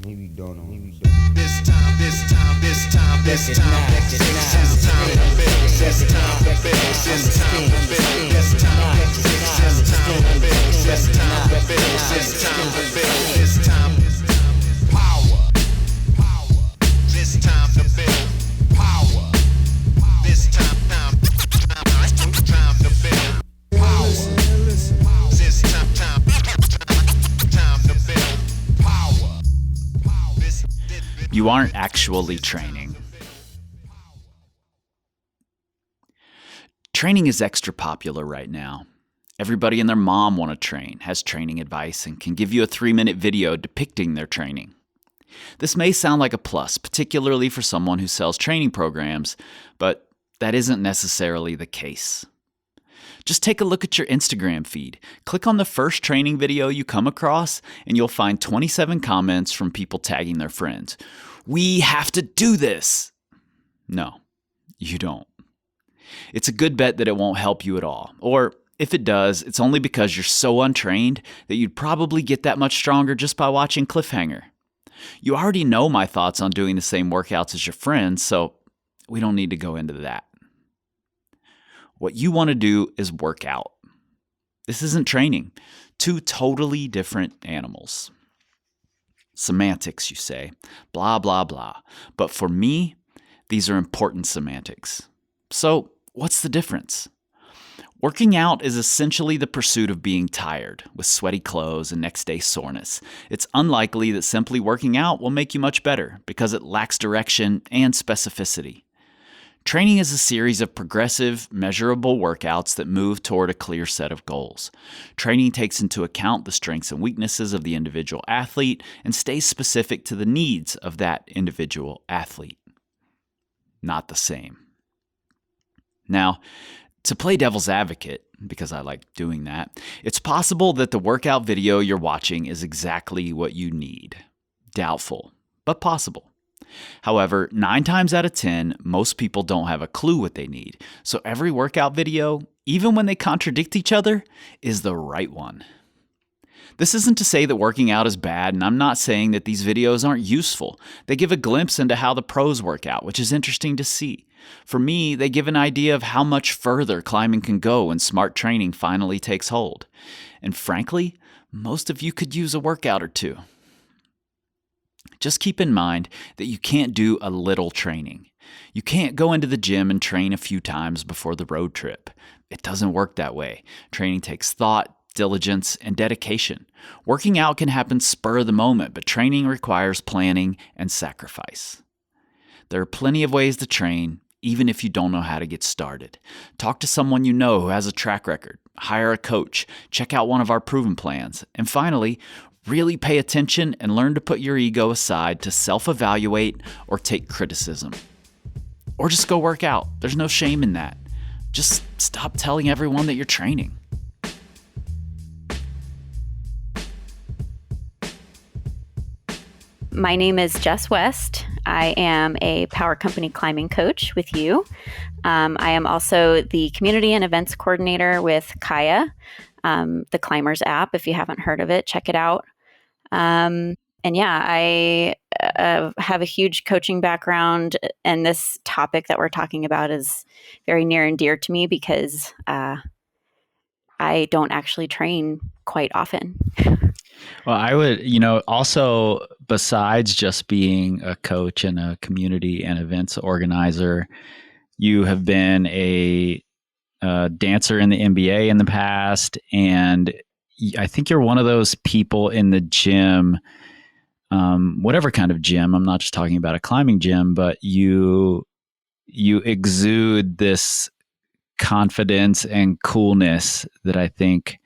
Maybe don't know. This time, this time, this time, this time, this time to build. This time to build. This time to build. This time to build. This time to build. This time to build. This time to build. This time power. This time to build power. This time to build power. This time to build power. You aren't actually training. Training is extra popular right now. Everybody and their mom want to train, has training advice, and can give you a 3-minute video depicting their training. This may sound like a plus, particularly for someone who sells training programs, but that isn't necessarily the case. Just take a look at your Instagram feed. Click on the first training video you come across, and you'll find 27 comments from people tagging their friends. We have to do this! No, you don't. It's a good bet that it won't help you at all. Or if it does, it's only because you're so untrained that you'd probably get that much stronger just by watching Cliffhanger. You already know my thoughts on doing the same workouts as your friends, so we don't need to go into that. What you want to do is work out. This isn't training. Two totally different animals. Semantics, you say. Blah, blah, blah. But for me, these are important semantics. So, what's the difference? Working out is essentially the pursuit of being tired, with sweaty clothes and next day soreness. It's unlikely that simply working out will make you much better because it lacks direction and specificity. Training is a series of progressive, measurable workouts that move toward a clear set of goals. Training takes into account the strengths and weaknesses of the individual athlete and stays specific to the needs of that individual athlete. Not the same. Now, to play devil's advocate, because I like doing that, it's possible that the workout video you're watching is exactly what you need. Doubtful, but possible. However, 9 times out of 10, most people don't have a clue what they need. So every workout video, even when they contradict each other, is the right one. This isn't to say that working out is bad, and I'm not saying that these videos aren't useful. They give a glimpse into how the pros work out, which is interesting to see. For me, they give an idea of how much further climbing can go when smart training finally takes hold. And frankly, most of you could use a workout or two. Just keep in mind that you can't do a little training. You can't go into the gym and train a few times before the road trip. It doesn't work that way. Training takes thought, diligence, and dedication. Working out can happen spur of the moment, but training requires planning and sacrifice. There are plenty of ways to train, even if you don't know how to get started. Talk to someone you know who has a track record. Hire a coach. Check out one of our proven plans. And finally, really pay attention and learn to put your ego aside to self-evaluate or take criticism. Or just go work out. There's no shame in that. Just stop telling everyone that you're training. My name is Jess West. I am a power company climbing coach with you. I am also the community and events coordinator with Kaya, the Climbers app. If you haven't heard of it, check it out. I have a huge coaching background, and this topic that we're talking about is very near and dear to me because I don't actually train quite often. Well, I would, also besides just being a coach and a community and events organizer, you have been a dancer in the NBA in the past, and I think you're one of those people in the gym, whatever kind of gym. I'm not just talking about a climbing gym, but you exude this confidence and coolness that I think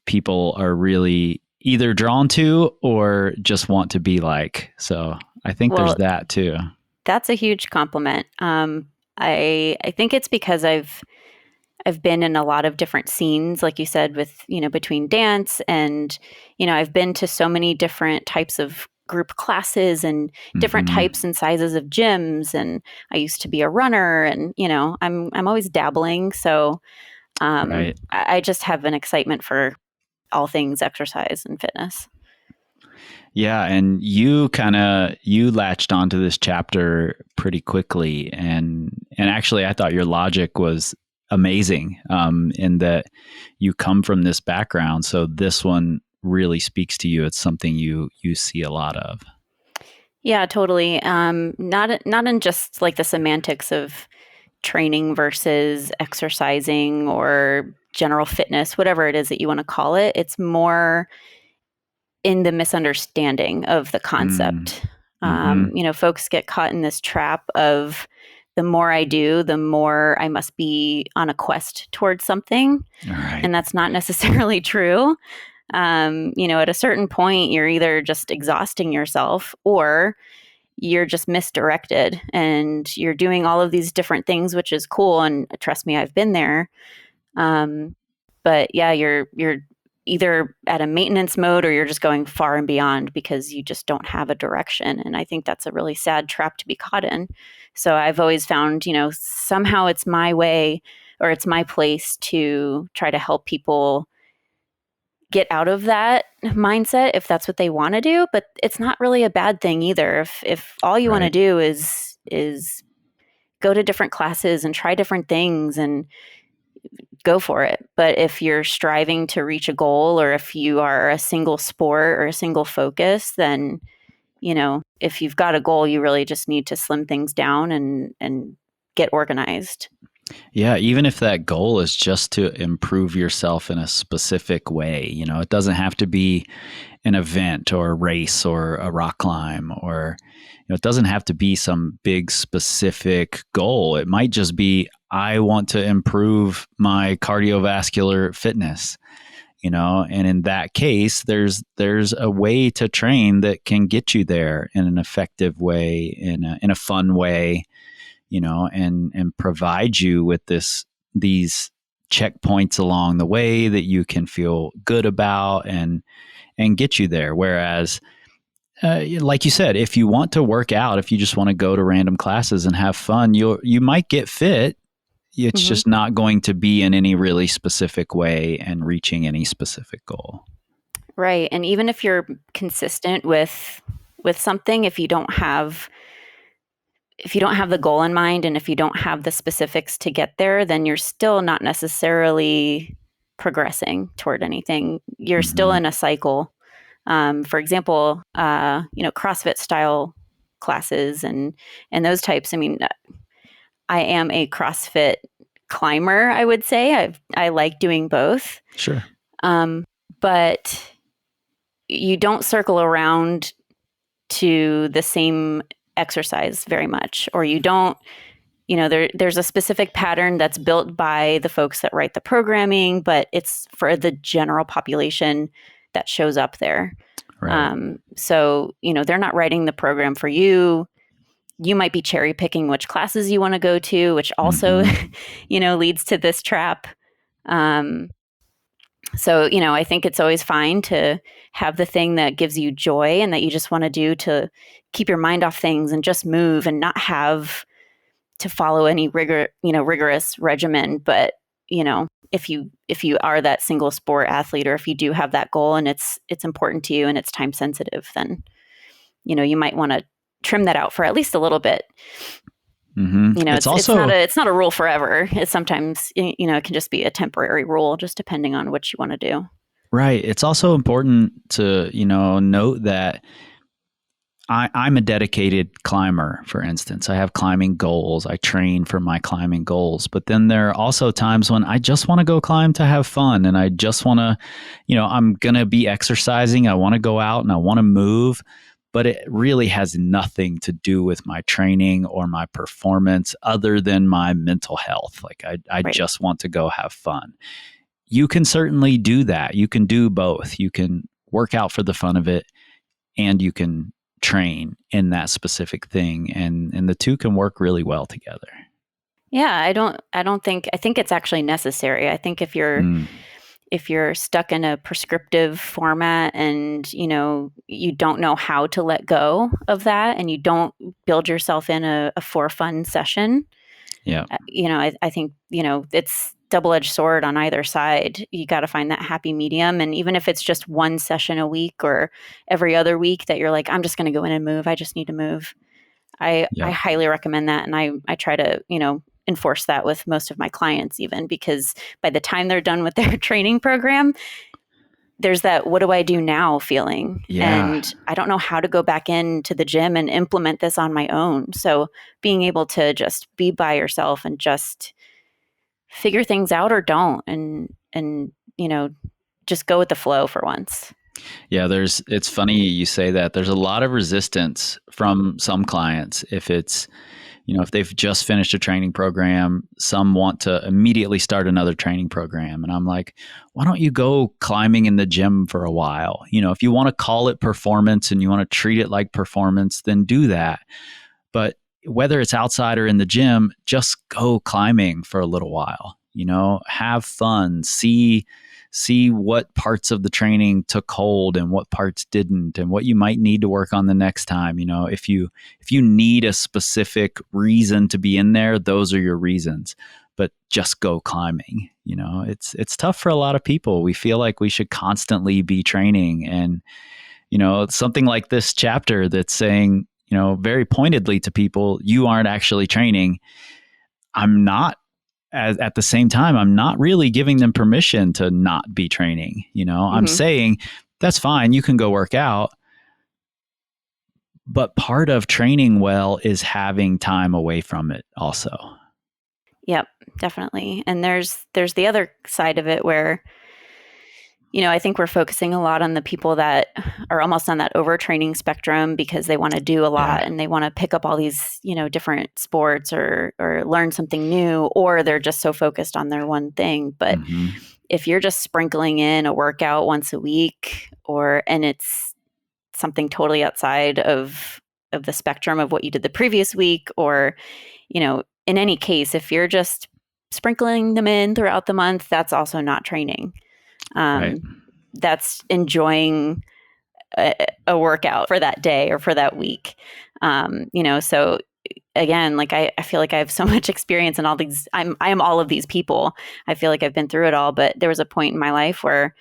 people are really either drawn to or just want to be like. So I think there's that too. That's a huge compliment. I think it's because I've been in a lot of different scenes, like you said, with, between dance and, I've been to so many different types of group classes and different types and sizes of gyms. And I used to be a runner and, I'm always dabbling. So I just have an excitement for all things exercise and fitness. Yeah, and you latched onto this chapter pretty quickly, and actually, I thought your logic was amazing. In that you come from this background, so this one really speaks to you. It's something you see a lot of. Yeah, totally. Not in just like the semantics of training versus exercising or general fitness, whatever it is that you want to call it. It's more in the misunderstanding of the Mm. concept. Mm-hmm. Folks get caught in this trap of the more I do, the more I must be on a quest towards something. All right. And that's not necessarily true. At a certain point, you're either just exhausting yourself or you're just misdirected and you're doing all of these different things, which is cool. And trust me, I've been there. But yeah, you're either at a maintenance mode or you're just going far and beyond because you just don't have a direction. And I think that's a really sad trap to be caught in. So I've always found, somehow it's my way or it's my place to try to help people get out of that mindset if that's what they want to do. But it's not really a bad thing either. If all you want to Right. do is go to different classes and try different things and go for it. But if you're striving to reach a goal or if you are a single sport or a single focus, then, if you've got a goal, you really just need to slim things down and get organized. Yeah, even if that goal is just to improve yourself in a specific way, it doesn't have to be an event or a race or a rock climb, or it doesn't have to be some big specific goal. It might just be, I want to improve my cardiovascular fitness, and in that case, there's a way to train that can get you there in an effective way, in a fun way, and provide you with these checkpoints along the way that you can feel good about and get you there. Whereas, like you said, if you want to work out, if you just want to go to random classes and have fun, you might get fit. It's Mm-hmm. just not going to be in any really specific way and reaching any specific goal. Right. And even if you're consistent with something, if you don't have the goal in mind and if you don't have the specifics to get there, then you're still not necessarily progressing toward anything. You're still in a cycle. For example, CrossFit style classes and those types. I mean, I am a CrossFit climber, I would say. I like doing both. Sure. But you don't circle around to the same exercise very much, or you don't, there's a specific pattern that's built by the folks that write the programming, but it's for the general population that shows up there. Right. So, they're not writing the program for you. You might be cherry picking which classes you want to go to, which also, leads to this trap. So, I think it's always fine to have the thing that gives you joy and that you just want to do to keep your mind off things and just move and not have to follow any rigorous regimen. But, if you are that single sport athlete, or if you do have that goal and it's important to you and it's time sensitive, then, you might want to trim that out for at least a little bit. Mm-hmm. It's not a rule forever. It's sometimes, it can just be a temporary rule, just depending on what you want to do. Right. It's also important to, note that I'm a dedicated climber, for instance. I have climbing goals. I train for my climbing goals. But then there are also times when I just want to go climb to have fun. And I just want to, I'm going to be exercising. I want to go out and I want to move. But it really has nothing to do with my training or my performance other than my mental health. Like I Right. just want to go have fun. You can certainly do that. You can do both. You can work out for the fun of it and you can train in that specific thing. And the two can work really well together. Yeah, I think it's actually necessary. I think if you're stuck in a prescriptive format and, you don't know how to let go of that and you don't build yourself in a for fun session, Yeah. I think, double-edged sword on either side. You got to find that happy medium. And even if it's just one session a week or every other week that you're like, I'm just going to go in and move. I just need to move. I highly recommend that. And I try to, enforce that with most of my clients, even because by the time they're done with their training program, there's that what do I do now feeling. Yeah. And I don't know how to go back into the gym and implement this on my own. So being able to just be by yourself and just figure things out or don't and just go with the flow for once. Yeah, it's funny you say that. There's a lot of resistance from some clients if it's, if they've just finished a training program, some want to immediately start another training program. And I'm like, why don't you go climbing in the gym for a while? If you want to call it performance and you want to treat it like performance, then do that. But whether it's outside or in the gym, just go climbing for a little while, have fun, see what parts of the training took hold and what parts didn't, and what you might need to work on the next time. If you need a specific reason to be in there, those are your reasons, but just go climbing. It's tough for a lot of people. We feel like we should constantly be training, and something like this chapter that's saying, very pointedly to people, you aren't actually training. At the same time, I'm not really giving them permission to not be training. I'm saying that's fine. You can go work out. But part of training well is having time away from it also. Yep, definitely. And there's the other side of it where, I think we're focusing a lot on the people that are almost on that overtraining spectrum because they want to do a lot and they want to pick up all these, different sports or learn something new, or they're just so focused on their one thing. But if you're just sprinkling in a workout once a week and it's something totally outside of the spectrum of what you did the previous week, or, in any case, if you're just sprinkling them in throughout the month, that's also not training. Right. That's enjoying a workout for that day or for that week. So again, like I feel like I have so much experience in all these, I am all of these people. I feel like I've been through it all, but there was a point in my life where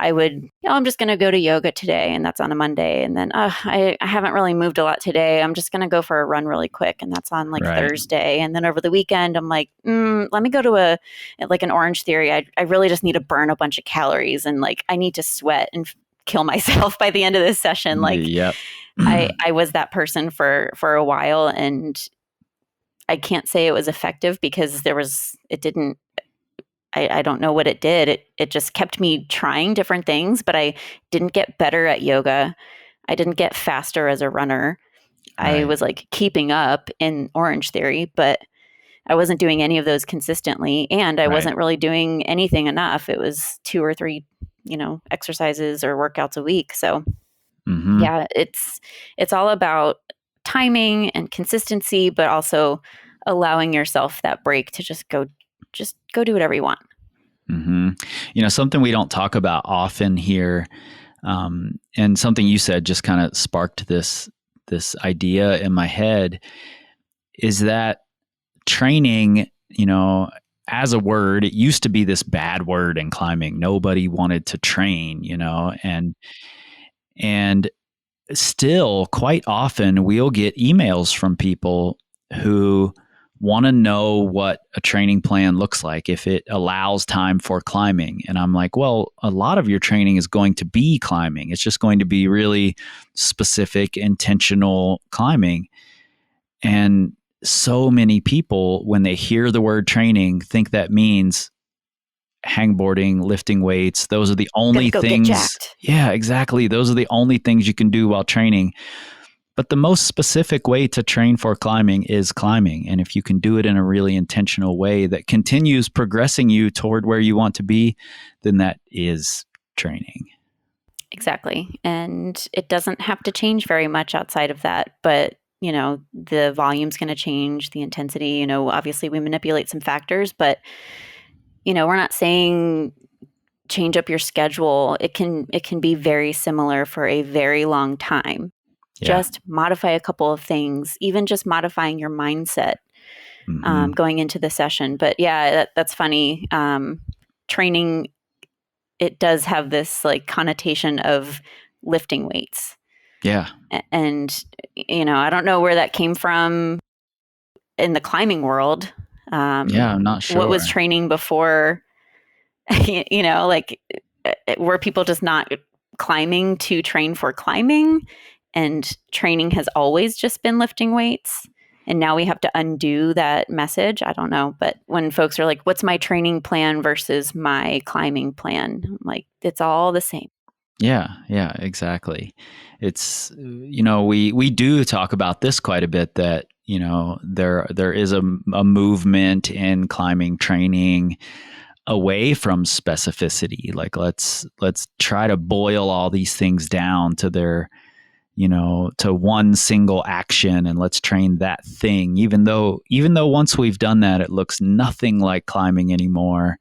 I would, I'm just going to go to yoga today, and that's on a Monday. And then I haven't really moved a lot today. I'm just going to go for a run really quick, and that's on Thursday. And then over the weekend, I'm like, let me go to an Orange Theory. I really just need to burn a bunch of calories, and I need to sweat and kill myself by the end of this session. Yep. I was that person for a while, and I can't say it was effective because it didn't. I don't know what it did. It just kept me trying different things, but I didn't get better at yoga. I didn't get faster as a runner. Right. I was keeping up in Orange Theory, but I wasn't doing any of those consistently, and I wasn't really doing anything enough. It was 2 or 3, exercises or workouts a week. So yeah, it's all about timing and consistency, but also allowing yourself that break to just go do whatever you want. Something we don't talk about often here, and something you said just kind of sparked this idea in my head, is that training, as a word, it used to be this bad word in climbing. Nobody wanted to train, and still quite often we'll get emails from people who want to know what a training plan looks like, if it allows time for climbing. And I'm like, well, a lot of your training is going to be climbing. It's just going to be really specific, intentional climbing. And so many people, when they hear the word training, think that means hangboarding, lifting weights. Those are the only things. Yeah, exactly. Those are the only things you can do while training. But the most specific way to train for climbing is climbing. And if you can do it in a really intentional way that continues progressing you toward where you want to be, then that is training. Exactly. And it doesn't have to change very much outside of that. But, the volume's going to change, the intensity, obviously we manipulate some factors, but, we're not saying change up your schedule. It can be very similar for a very long time. Yeah. Just modify a couple of things, even just modifying your mindset. going into the session. But yeah, that's funny. Training, it does have this like connotation of lifting weights. Yeah. And, I don't know where that came from in the climbing world. Yeah, I'm not sure. What was training before, like were people just not climbing to train for climbing, and training has always just been lifting weights? And now we have to undo that message. I don't know. But when folks are like, what's my training plan versus my climbing plan? I'm like, it's all the same. Yeah, exactly. It's, we do talk about this quite a bit, that, there is a movement in climbing training away from specificity. Like, let's try to boil all these things down to their, to one single action, and let's train that thing. Even though once we've done that, it looks nothing like climbing anymore,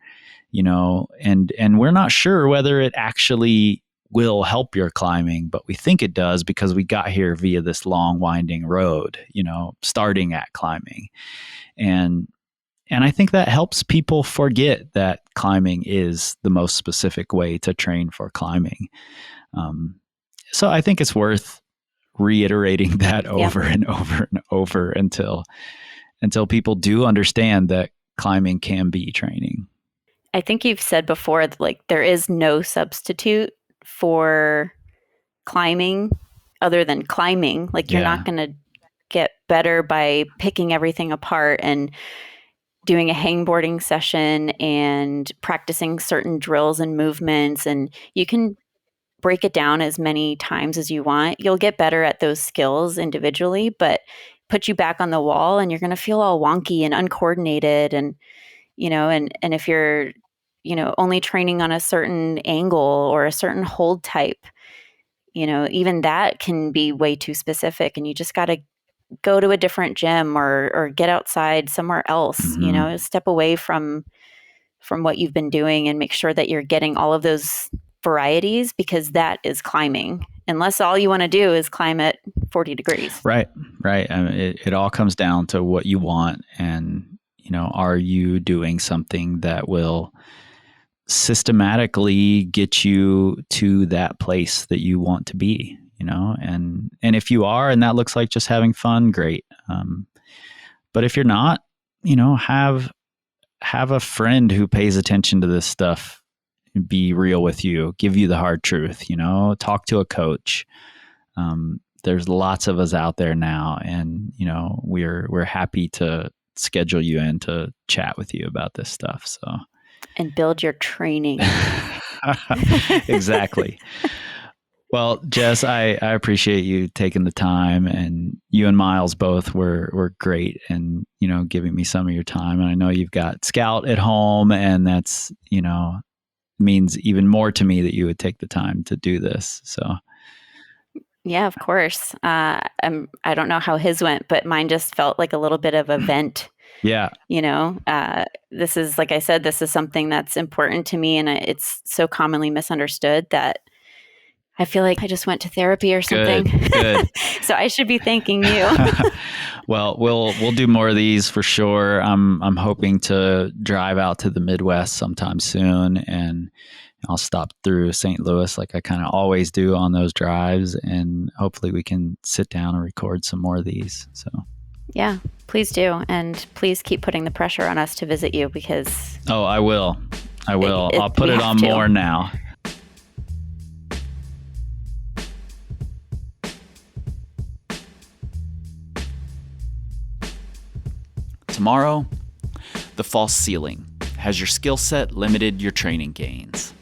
and we're not sure whether it actually will help your climbing, but we think it does because we got here via this long winding road, starting at climbing. And I think that helps people forget that climbing is the most specific way to train for climbing. So I think it's worth reiterating that over and over and over until people do understand that climbing can be training. I think you've said before, like, there is no substitute for climbing other than climbing. Like, you're not going to get better by picking everything apart and doing a hangboarding session and practicing certain drills and movements. And you can break it down as many times as you want. You'll get better at those skills individually, but put you back on the wall and you're going to feel all wonky and uncoordinated. And, and if you're, only training on a certain angle or a certain hold type, even that can be way too specific, and you just got to go to a different gym or get outside somewhere else, step away from what you've been doing and make sure that you're getting all of those varieties, because that is climbing, unless all you want to do is climb at 40 degrees. Right. I mean, it all comes down to what you want, and, are you doing something that will systematically get you to that place that you want to be, and if you are, and that looks like just having fun, great. But if you're not, have a friend who pays attention to this stuff, be real with you, give you the hard truth, talk to a coach. There's lots of us out there now, and, we're happy to schedule you in to chat with you about this stuff. So, and build your training. Exactly. Well, Jess, I appreciate you taking the time, and you and Miles both were great, and, giving me some of your time. And I know you've got Scout at home, and that's, means even more to me that you would take the time to do this. So. Yeah, of course. I don't know how his went, but mine just felt like a little bit of a vent. Yeah. This is, like I said, this is something that's important to me, and it's so commonly misunderstood that I feel like I just went to therapy or something. Good. So I should be thanking you. Well, we'll do more of these for sure. I'm hoping to drive out to the Midwest sometime soon, and I'll stop through St. Louis like I kind of always do on those drives, and hopefully we can sit down and record some more of these. So. Yeah, please do. And please keep putting the pressure on us to visit you, because... Oh, I will. I'll put it on more now. Tomorrow, the false ceiling. Has your skill set limited your training gains?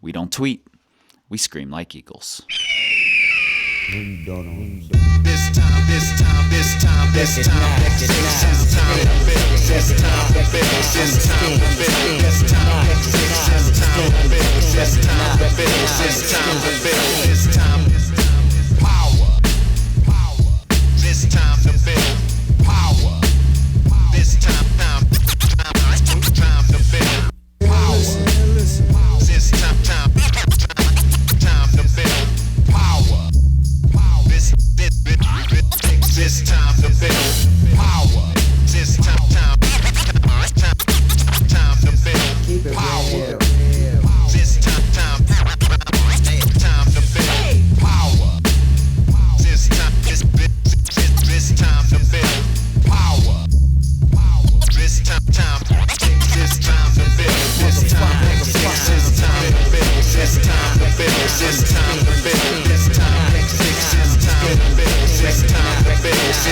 We don't tweet. We scream like eagles. This time, it's time to build power. This time to build power. This time to build power. This time to build power.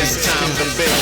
It's time to build.